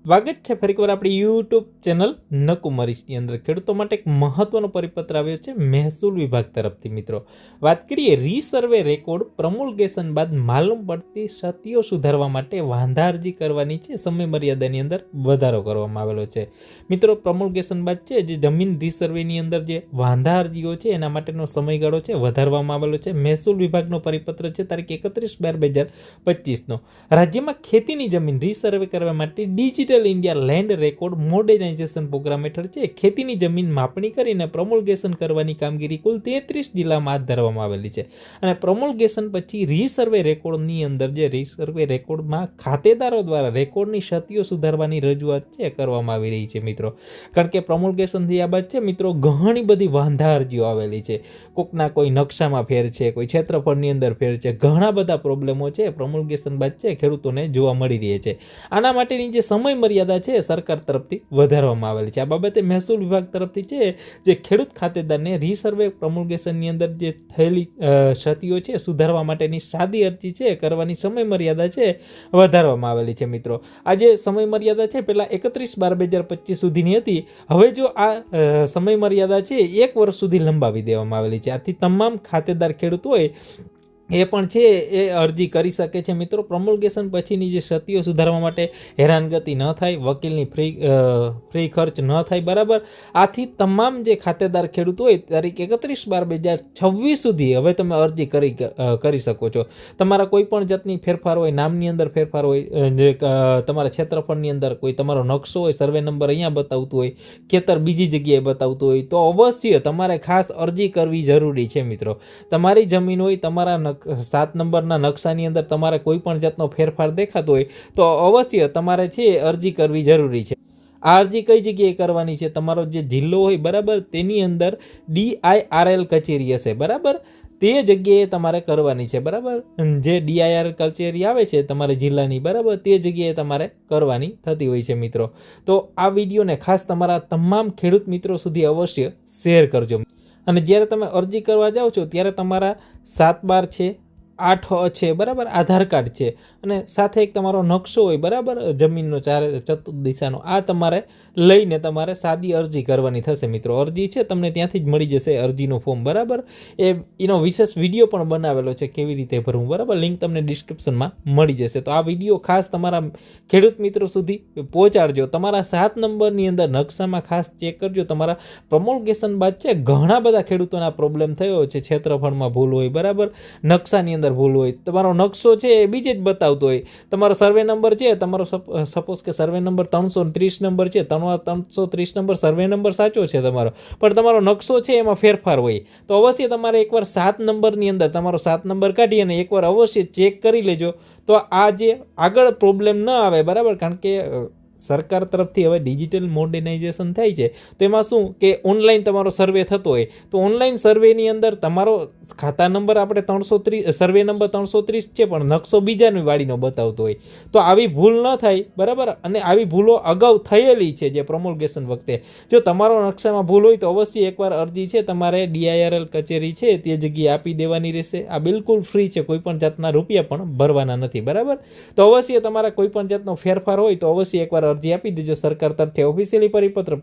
સ્વાગત છે ફરીકવાર આપણી યુટ્યુબ ચેનલ નકુમારીસની અંદર ખેડૂતો માટે એક મહત્વનો પરિપત્ર આવ્યો છે મહેસૂલ વિભાગ તરફથી. મિત્રો વાત કરીએ રીસર્વે રેકોર્ડ પ્રમુલગેશન બાદ માલુમ પડતી ક્ષતિઓ સુધારવા માટે વાંધા અરજી કરવાની છે. સમય મર્યાદાની અંદર વધારો કરવામાં આવેલો છે. મિત્રો પ્રમુલગેશન બાદ છે જે જમીન રીસર્વેની અંદર જે વાંધા અરજીઓ છે એના માટેનો સમયગાળો છે વધારવામાં આવેલો છે. મહેસૂલ વિભાગનો પરિપત્ર છે તારીખ 31/12/2025નો. રાજ્યમાં ખેતીની જમીન રીસર્વે કરવા માટે digital India land record modernisation programme હેઠળ છે ખેતીની જમીન માપણી કરીને પ્રમુલગેશન કરવાની કામગીરી કુલ 33 જિલ્લામાં હાથ ધરવામાં આવેલી છે. અને પ્રમુલગેશન પછી રીસર્વે રેકોર્ડની અંદર જે રીસર્વે રેકોર્ડમાં ખાતેદારો દ્વારા રેકોર્ડની ક્ષતિઓ સુધારવાની રજૂઆત છે કરવામાં આવી રહી છે. મિત્રો કારણ કે પ્રમુલગેશન થયા બાદ છે મિત્રો ઘણી બધી વાંધા અરજીઓ આવેલી છે. કોકના કોઈ નકશામાં ફેર છે, કોઈ ક્ષેત્રફળની અંદર ફેર છે, ઘણા બધા પ્રોબ્લેમો છે પ્રમુલગેશન બાદ છે ખેડૂતોને જોવા મળી રહી છે. આના માટેની જે સમય મર્યાદા છે સરકાર તરફથી વધારવામાં આવેલી છે. આ બાબતે મહેસૂલ વિભાગ તરફથી છે જે ખેડૂત ખાતેદારને રીસર્વે પ્રમુલગેશનની અંદર જે થયેલી ક્ષતિઓ છે સુધારવા માટેની સાદી અરજી છે કરવાની સમય મર્યાદા છે વધારવામાં આવેલી છે. મિત્રો આ જે સમય મર્યાદા છે પહેલાં 31/12/2025 સુધીની હતી. હવે જો આ સમય મર્યાદા છે 1 વર્ષ સુધી લંબાવી દેવામાં આવેલી છે. આથી તમામ ખાતેદાર ખેડૂત હોય એ પણ છે એ અરજી કરી શકે છે. મિત્રો પ્રમુલગેશન પછીની જે ક્ષતિઓ સુધારવા માટે હેરાનગતિ ન થાય, વકીલની ફ્રી ખર્ચ ન થાય, બરાબર. આથી તમામ જે ખાતેદાર ખેડૂત હોય તારીખ 31/12/2026 સુધી હવે તમે અરજી કરી શકો છો. તમારા કોઈ પણ જાતની ફેરફાર હોય, નામની અંદર ફેરફાર હોય, જે તમારા ક્ષેત્રફળની અંદર કોઈ તમારો નકશો હોય, સર્વે નંબર અહીંયા બતાવતું હોય, ખેતર બીજી જગ્યાએ બતાવતું હોય તો અવશ્ય તમારે ખાસ અરજી કરવી જરૂરી છે. મિત્રો તમારી જમીન હોય, તમારા 7 નંબરના નકશાની અંદર તમારે કોઈ પણ જાતનો ફેરફાર દેખાતો હોય તો અવશ્ય તમારે છે અરજી કરવી જરૂરી છે. આ અરજી કઈ જગ્યાએ કરવાની છે? તમારો જે જિલ્લો હોય બરાબર તેની અંદર DIRL કચેરી હશે બરાબર, તે જગ્યાએ તમારે કરવાની છે બરાબર. જે DIRL કચેરી આવે છે તમારે જિલ્લાની બરાબર તે જગ્યાએ તમારે કરવાની થતી હોય છે. મિત્રો તો આ વિડીયોને ખાસ તમારા તમામ ખેડૂત મિત્રો સુધી અવશ્ય શેર કરજો. અને જ્યારે તમે અરજી કરવા જાઓ છો ત્યારે તમારા 7/12 છે, 8 છે બરાબર, આધાર કાર્ડ છે અને સાથે એક તમારો નકશો હોય બરાબર જમીનનો ચતુર્દિશાનો, આ તમારે લઈને તમારે સાદી અરજી કરવાની થશે. મિત્રો અરજી છે તમને ત્યાંથી જ મળી જશે અરજીનું ફોર્મ બરાબર. એનો વિશેષ વિડીયો પણ બનાવેલો છે કેવી રીતે ભરવું બરાબર, લિંક તમને ડિસ્ક્રિપ્શનમાં મળી જશે. તો આ વિડીયો ખાસ તમારા ખેડૂત મિત્રો સુધી પહોંચાડજો. તમારા 7 નંબરની અંદર નકશામાં ખાસ ચેક કરજો. તમારા પ્રમુલગેશન બાદ છે ઘણા બધા ખેડૂતોના પ્રોબ્લેમ થયો છે. ક્ષેત્રફળમાં ભૂલ હોય બરાબર, નકશાની અંદર ભૂલ હોય, તમારો નકશો છે એ બીજે જ બતાવતો હોય, તમારો સર્વે નંબર છે, તમારો સપોઝ કે સર્વે નંબર 330 નંબર છે, તમારો 330 નંબર સર્વે નંબર સાચો છે તમારો, પણ તમારો નકશો છે એમાં ફેરફાર હોય તો અવશ્ય તમારે એકવાર 7 નંબરની અંદર તમારો 7 નંબર કાઢી અને એકવાર અવશ્ય ચેક કરી લેજો. તો આ જે આગળ પ્રોબ્લેમ ન આવે બરાબર. કારણ કે સરકાર તરફથી હવે ડિજિટલ મોડર્નાઇઝેશન થાય છે તો એમાં શું કે ઓનલાઈન તમારો સર્વે થતો હોય તો ઓનલાઈન સર્વેની અંદર તમારો ખાતા નંબર આપણે 330 સર્વે નંબર 330 છે પણ નકશો બીજાની વાડીનો બતાવતો હોય તો આવી ભૂલ ન થાય બરાબર. અને આવી ભૂલો અગાઉ થયેલી છે જે પ્રમુલગેશન વખતે. જો તમારો નકશામાં ભૂલ હોય તો અવશ્ય એકવાર અરજી છે તમારે DIRL કચેરી છે તે જગ્યાએ આપી દેવાની રહેશે. આ બિલકુલ ફ્રી છે, કોઈ પણ જાતના રૂપિયા પણ ભરવાના નથી બરાબર. તો અવશ્ય તમારા કોઈ પણ જાતનો ફેરફાર હોય તો અવશ્ય એકવાર અરજી આપી દેજો. સરકાર તરફથી ઓફિશિયલી પરિપત્ર